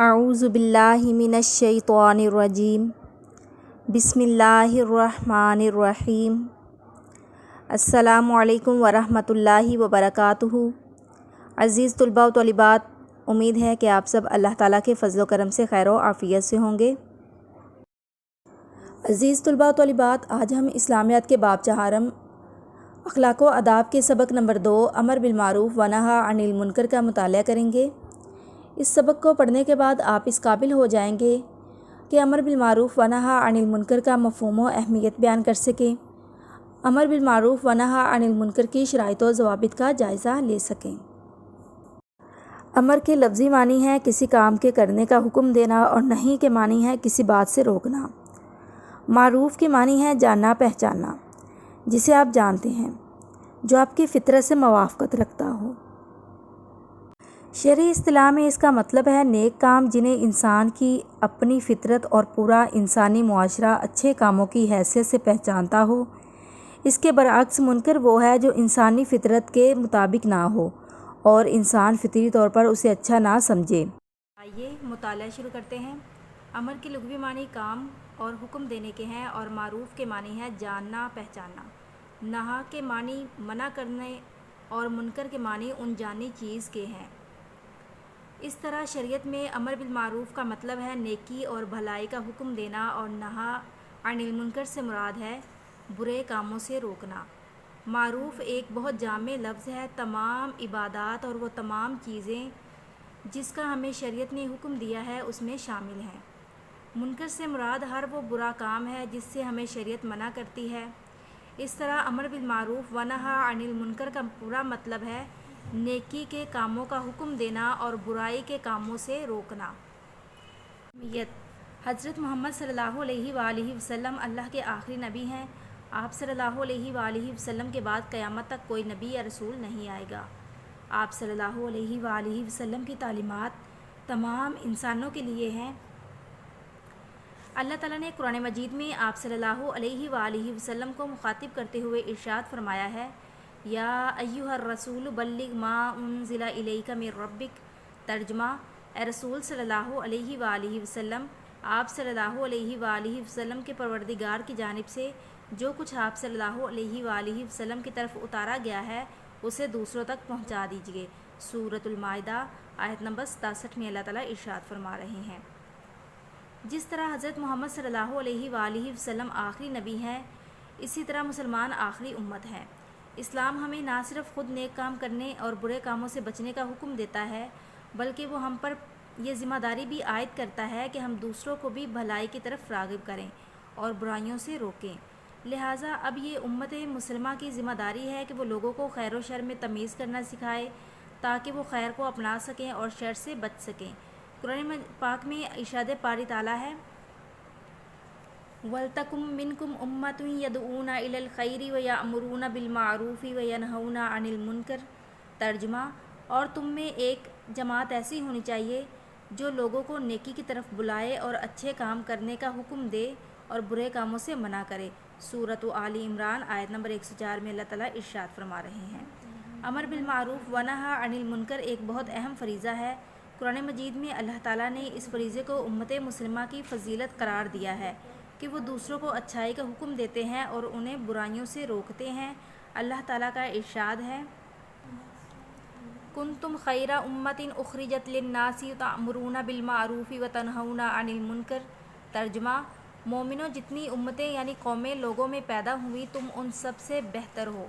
اعوذ باللہ من الشیطان الرجیم بسم اللہ الرحمن الرحیم السلام علیکم ورحمۃ اللہ وبرکاتہ۔ عزیز طلباء و طالبات، امید ہے کہ آپ سب اللہ تعالیٰ کے فضل و کرم سے خیر و عافیت سے ہوں گے۔ عزیز طلباء و طالبات، آج ہم اسلامیات کے باب چہارم اخلاق و آداب کے سبق نمبر 2 امر بالمعروف و نہی عن المنکر کا مطالعہ کریں گے۔ اس سبق کو پڑھنے کے بعد آپ اس قابل ہو جائیں گے کہ امر بالمعروف و نہی عن المنکر کا مفہوم و اہمیت بیان کر سکیں، امر بالمعروف و نہی عن المنکر کی شرائط و ضوابط کا جائزہ لے سکیں۔ امر کے لفظی معنی ہے کسی کام کے کرنے کا حکم دینا اور نہی کے معنی ہے کسی بات سے روکنا۔ معروف کے معنی ہے جاننا پہچاننا، جسے آپ جانتے ہیں، جو آپ کی فطرت سے موافقت رکھتا ہو۔ شرعی اصطلاح میں اس کا مطلب ہے نیک کام جنہیں انسان کی اپنی فطرت اور پورا انسانی معاشرہ اچھے کاموں کی حیثیت سے پہچانتا ہو۔ اس کے برعکس منکر وہ ہے جو انسانی فطرت کے مطابق نہ ہو اور انسان فطری طور پر اسے اچھا نہ سمجھے۔ آئیے مطالعہ شروع کرتے ہیں۔ امر کے لغوی معنی کام اور حکم دینے کے ہیں اور معروف کے معنی ہے جاننا پہچاننا۔ نہی کے معنی منع کرنے اور منکر کے معنی انجانی چیز کے ہیں۔ اس طرح شریعت میں امر بالمعروف کا مطلب ہے نیکی اور بھلائی کا حکم دینا اور نہی عن المنکر سے مراد ہے برے کاموں سے روکنا۔ معروف ایک بہت جامع لفظ ہے، تمام عبادات اور وہ تمام چیزیں جس کا ہمیں شریعت نے حکم دیا ہے اس میں شامل ہیں۔ منکر سے مراد ہر وہ برا کام ہے جس سے ہمیں شریعت منع کرتی ہے۔ اس طرح امر بالمعروف و نہی عن المنکر کا پورا مطلب ہے نیکی کے کاموں کا حکم دینا اور برائی کے کاموں سے روکنا۔ حضرت محمد صلی اللہ علیہ وآلہ وسلم اللہ کے آخری نبی ہیں۔ آپ صلی اللہ علیہ وآلہ وسلم کے بعد قیامت تک کوئی نبی یا رسول نہیں آئے گا۔ آپ صلی اللہ علیہ وآلہ وسلم کی تعلیمات تمام انسانوں کے لیے ہیں۔ اللہ تعالیٰ نے قرآن مجید میں آپ صلی اللہ علیہ وآلہ وسلم کو مخاطب کرتے ہوئے ارشاد فرمایا ہے، یا ایھا الرسول بلغ ما انزل الیک من ربک۔ ترجمہ: اے رسول صلی اللہ علیہ وآلہ وسلم، آپ صلی اللہ علیہ وآلہ وسلم کے پروردگار کی جانب سے جو کچھ آپ صلی اللہ علیہ وآلہ وسلم کی طرف اتارا گیا ہے اسے دوسروں تک پہنچا دیجیے۔ سورۃ المائدہ آیت نمبر 67 میں اللہ تعالیٰ ارشاد فرما رہے ہیں، جس طرح حضرت محمد صلی اللہ علیہ وآلہ وسلم آخری نبی ہیں، اسی طرح مسلمان آخری امت ہیں۔ اسلام ہمیں نہ صرف خود نیک کام کرنے اور برے کاموں سے بچنے کا حکم دیتا ہے، بلکہ وہ ہم پر یہ ذمہ داری بھی عائد کرتا ہے کہ ہم دوسروں کو بھی بھلائی کی طرف راغب کریں اور برائیوں سے روکیں۔ لہٰذا اب یہ امت مسلمہ کی ذمہ داری ہے کہ وہ لوگوں کو خیر و شر میں تمیز کرنا سکھائے تاکہ وہ خیر کو اپنا سکیں اور شر سے بچ سکیں۔ قرآن پاک میں ارشاد باری تعالیٰ ہے، وَلْتَکُم مِّنکُم أُمَّةٌ يَدْعُونَ إِلَى الْخَيْرِ وَيَأْمُرُونَ بِالْمَعْرُوفِ وَيَنْہَوْنَ عَنِ الْمُنکَرِ۔ ترجمہ: اور تم میں ایک جماعت ایسی ہونی چاہیے جو لوگوں کو نیکی کی طرف بلائے اور اچھے کام کرنے کا حکم دے اور برے کاموں سے منع کرے۔ سورۃ آل عمران آیت نمبر 104 میں اللہ تعالیٰ ارشاد فرما رہے ہیں، امر بالمعروف و نہی عن المنکر ایک بہت اہم فریضہ ہے۔ قرآن مجید میں اللہ تعالیٰ نے اس فریضے کو امت مسلمہ کی فضیلت قرار دیا ہے کہ وہ دوسروں کو اچھائی کا حکم دیتے ہیں اور انہیں برائیوں سے روکتے ہیں۔ اللہ تعالیٰ کا ارشاد ہے، کنتم خیر امۃ اخرجت للناس تأمرون بالمعروف وتنہون عن المنکر۔ ترجمہ: مومنوں، جتنی امتیں یعنی قومیں لوگوں میں پیدا ہوئیں تم ان سب سے بہتر ہو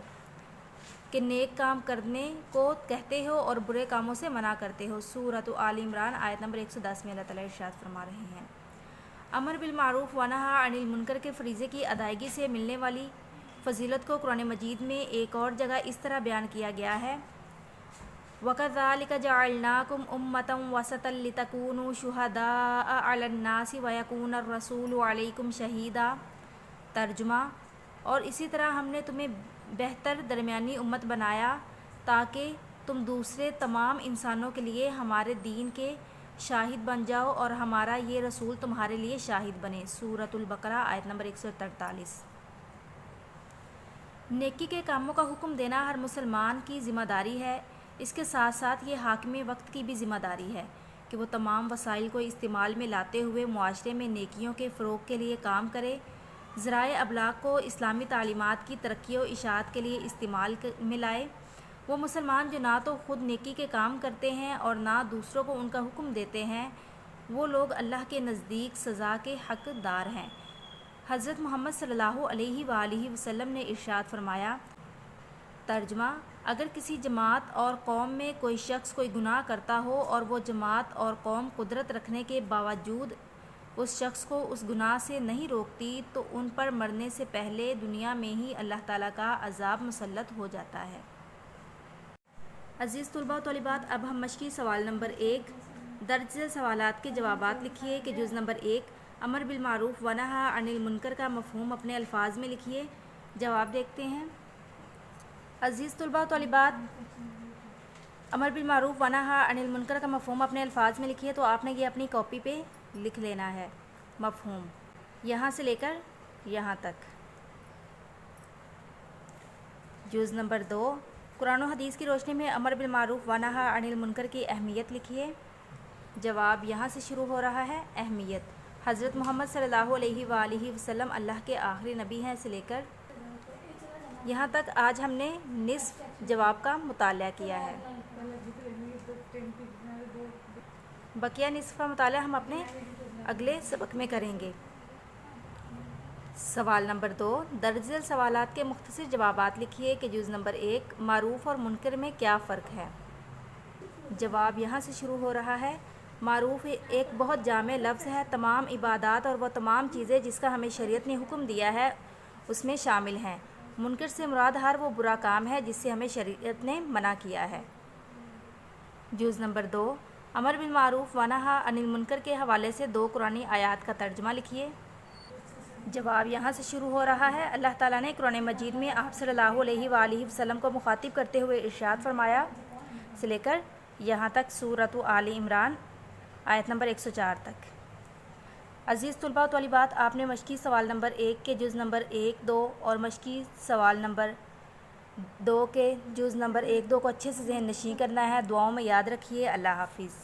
کہ نیک کام کرنے کو کہتے ہو اور برے کاموں سے منع کرتے ہو۔ سورۃ آل عمران آیت نمبر 110 میں اللہ تعالیٰ ارشاد فرما رہے ہیں، امر بالمعروف و نہی عن المنکر کے فریضے کی ادائیگی سے ملنے والی فضیلت کو قرآن مجید میں ایک اور جگہ اس طرح بیان کیا گیا ہے، وَكَذَلِكَ جَعَلْنَاكُمْ أُمَّةً وَسَطًا لِتَكُونُوا شُهَدَاءَ عَلَى النَّاسِ وَيَكُونَ الرَّسُولُ عَلَيْكُمْ شَهِيدًا۔ ترجمہ: اور اسی طرح ہم نے تمہیں بہتر درمیانی امت بنایا تاکہ تم دوسرے تمام انسانوں کے لیے ہمارے دین کے شاہد بن جاؤ اور ہمارا یہ رسول تمہارے لیے شاہد بنے۔ سورۃ البقرہ آیت نمبر 143۔ نیکی کے کاموں کا حکم دینا ہر مسلمان کی ذمہ داری ہے۔ اس کے ساتھ ساتھ یہ حاکم وقت کی بھی ذمہ داری ہے کہ وہ تمام وسائل کو استعمال میں لاتے ہوئے معاشرے میں نیکیوں کے فروغ کے لیے کام کرے، ذرائع ابلاغ کو اسلامی تعلیمات کی ترقی و اشاعت کے لیے استعمال میں لائے۔ وہ مسلمان جو نہ تو خود نیکی کے کام کرتے ہیں اور نہ دوسروں کو ان کا حکم دیتے ہیں، وہ لوگ اللہ کے نزدیک سزا کے حقدار ہیں۔ حضرت محمد صلی اللہ علیہ وآلہ وسلم نے ارشاد فرمایا، ترجمہ: اگر کسی جماعت اور قوم میں کوئی شخص کوئی گناہ کرتا ہو اور وہ جماعت اور قوم قدرت رکھنے کے باوجود اس شخص کو اس گناہ سے نہیں روکتی تو ان پر مرنے سے پہلے دنیا میں ہی اللہ تعالیٰ کا عذاب مسلط ہو جاتا ہے۔ عزیز طلباء و طالبات، اب ہم مشقی سوال نمبر 1 درج ذیل سوالات کے جوابات لکھیے کہ جز نمبر 1 امر بالمعروف و نہی عن المنکر کا مفہوم اپنے الفاظ میں لکھیے۔ جواب دیکھتے ہیں۔ عزیز طلباء و طالبات، امر بالمعروف و نہی عن المنکر کا مفہوم اپنے الفاظ میں لکھیے، تو آپ نے یہ اپنی کاپی پہ لکھ لینا ہے۔ مفہوم یہاں سے لے کر یہاں تک۔ جز نمبر 2 قرآن و حدیث کی روشنی میں امر بالمعروف و نہی عن المنکر کی اہمیت لکھیے۔ جواب یہاں سے شروع ہو رہا ہے۔ اہمیت: حضرت محمد صلی اللہ علیہ وآلہ وسلم اللہ کے آخری نبی ہیں سے لے کر یہاں تک آج ہم نے نصف جواب کا مطالعہ کیا ہے۔ بقیہ نصف کا مطالعہ ہم اپنے اگلے سبق میں کریں گے۔ سوال نمبر 2 درج ذیل سوالات کے مختصر جوابات لکھیے کہ جز نمبر 1 معروف اور منکر میں کیا فرق ہے۔ جواب یہاں سے شروع ہو رہا ہے۔ معروف ایک بہت جامع لفظ ہے، تمام عبادات اور وہ تمام چیزیں جس کا ہمیں شریعت نے حکم دیا ہے اس میں شامل ہیں۔ منکر سے مراد ہر وہ برا کام ہے جس سے ہمیں شریعت نے منع کیا ہے۔ جز نمبر 2 امر بالمعروف و نہی عن المنکر کے حوالے سے 2 قرآنی آیات کا ترجمہ لکھیے۔ جواب یہاں سے شروع ہو رہا ہے۔ اللہ تعالیٰ نے قرآن مجید میں آپ صلی اللہ علیہ وآلہ وسلم کو مخاطب کرتے ہوئے ارشاد فرمایا سے لے کر یہاں تک سورۃ آل عمران آیت نمبر 104 تک۔ عزیز طلباء و طالبات، آپ نے مشقی سوال نمبر 1 کے جز نمبر 1، 2 اور مشقی سوال نمبر 2 کے جز نمبر 1، 2 کو اچھے سے ذہن نشین کرنا ہے۔ دعاؤں میں یاد رکھیے۔ اللہ حافظ۔